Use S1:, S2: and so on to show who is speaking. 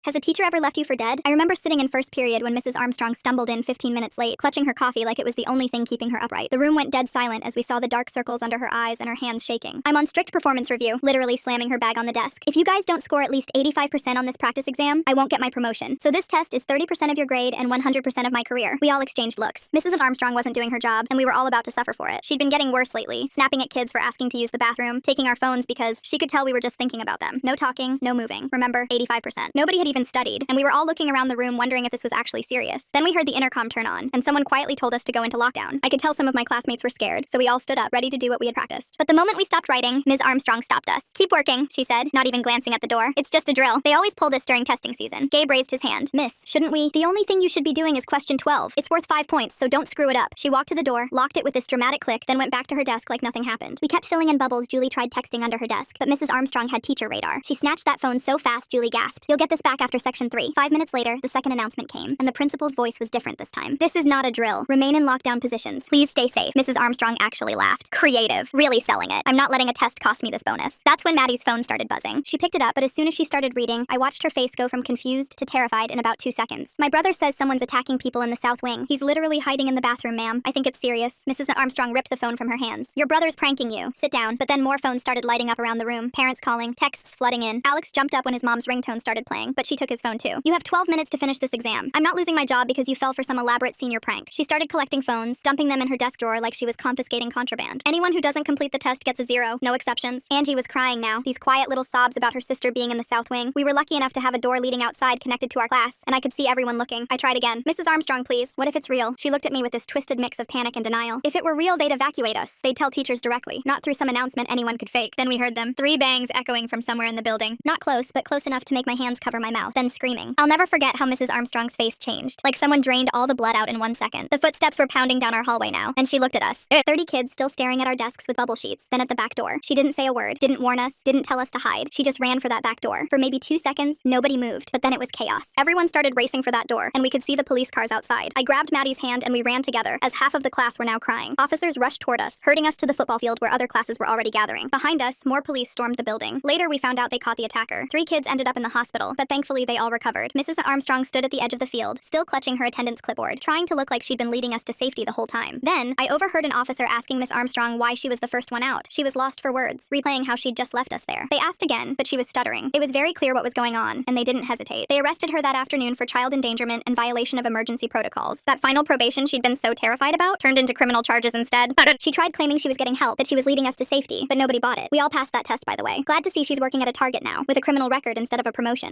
S1: Has a teacher ever left you for dead? I remember sitting in first period when Mrs. Armstrong stumbled in 15 minutes late, clutching her coffee like it was the only thing keeping her upright. The room went dead silent as we saw the dark circles under her eyes and her hands shaking. I'm on strict performance review, literally slamming her bag on the desk. If you guys don't score at least 85% on this practice exam, I won't get my promotion. So this test is 30% of your grade and 100% of my career. We all exchanged looks. Mrs. Armstrong wasn't doing her job, and we were all about to suffer for it. She'd been getting worse lately, snapping at kids for asking to use the bathroom, taking our phones because she could tell we were just thinking about them. No talking, no moving. Remember, 85%. Nobody had even studied, and we were all looking around the room wondering if this was actually serious. Then we heard the intercom turn on, and someone quietly told us to go into lockdown. I could tell some of my classmates were scared, so we all stood up, ready to do what we had practiced. But the moment we stopped writing, Ms. Armstrong stopped us. "Keep working," she said, not even glancing at the door. "It's just a drill. They always pull this during testing season." Gabe raised his hand. "Miss, shouldn't we? The only thing you should be doing is question 12. It's worth 5 points, so don't screw it up." She walked to the door, locked it with this dramatic click, then went back to her desk like nothing happened. We kept filling in bubbles. Julie tried texting under her desk, but Mrs. Armstrong had teacher radar. She snatched that phone so fast, Julie gasped. "You'll get this back after section 3. 5 minutes later, the second announcement came, and the principal's voice was different this time. "This is not a drill. Remain in lockdown positions. Please stay safe." Mrs. Armstrong actually laughed. Creative. Really selling it. I'm not letting a test cost me this bonus. That's when Maddie's phone started buzzing. She picked it up, but as soon as she started reading, I watched her face go from confused to terrified in about 2 seconds. "My brother says someone's attacking people in the South Wing. He's literally hiding in the bathroom, ma'am. I think it's serious." Mrs. Armstrong ripped the phone from her hands. "Your brother's pranking you. Sit down." But then more phones started lighting up around the room, parents calling, texts flooding in. Alex jumped up when his mom's ringtone started playing, but she took his phone too. "You have 12 minutes to finish this exam. I'm not losing my job because you fell for some elaborate senior prank." She started collecting phones, dumping them in her desk drawer like she was confiscating contraband. "Anyone who doesn't complete the test gets a 0, no exceptions." Angie was crying now, these quiet little sobs about her sister being in the South Wing. We were lucky enough to have a door leading outside connected to our class, and I could see everyone looking. I tried again. "Mrs. Armstrong, please. What if it's real?" She looked at me with this twisted mix of panic and denial. "If it were real, they'd evacuate us. They'd tell teachers directly, not through some announcement anyone could fake." Then we heard them. 3 bangs echoing from somewhere in the building. Not close, but close enough to make my hands cover my mouth, then screaming. I'll never forget how Mrs. Armstrong's face changed, like someone drained all the blood out in 1 second. The footsteps were pounding down our hallway now, and she looked at us. 30 kids still staring at our desks with bubble sheets, then at the back door. She didn't say a word, didn't warn us, didn't tell us to hide. She just ran for that back door. For maybe 2 seconds, nobody moved, but then it was chaos. Everyone started racing for that door, and we could see the police cars outside. I grabbed Maddie's hand and we ran together, as half of the class were now crying. Officers rushed toward us, herding us to the football field where other classes were already gathering. Behind us, more police stormed the building. Later, we found out they caught the attacker. 3 kids ended up in the hospital, but thankfully they all recovered. Mrs. Armstrong stood at the edge of the field, still clutching her attendance clipboard, trying to look like she'd been leading us to safety the whole time. Then, I overheard an officer asking Miss Armstrong why she was the first one out. She was lost for words, replaying how she'd just left us there. They asked again, but she was stuttering. It was very clear what was going on, and they didn't hesitate. They arrested her that afternoon for child endangerment and violation of emergency protocols. That final probation she'd been so terrified about turned into criminal charges instead. She tried claiming she was getting help, that she was leading us to safety, but nobody bought it. We all passed that test, by the way. Glad to see she's working at a Target now, with a criminal record instead of a promotion.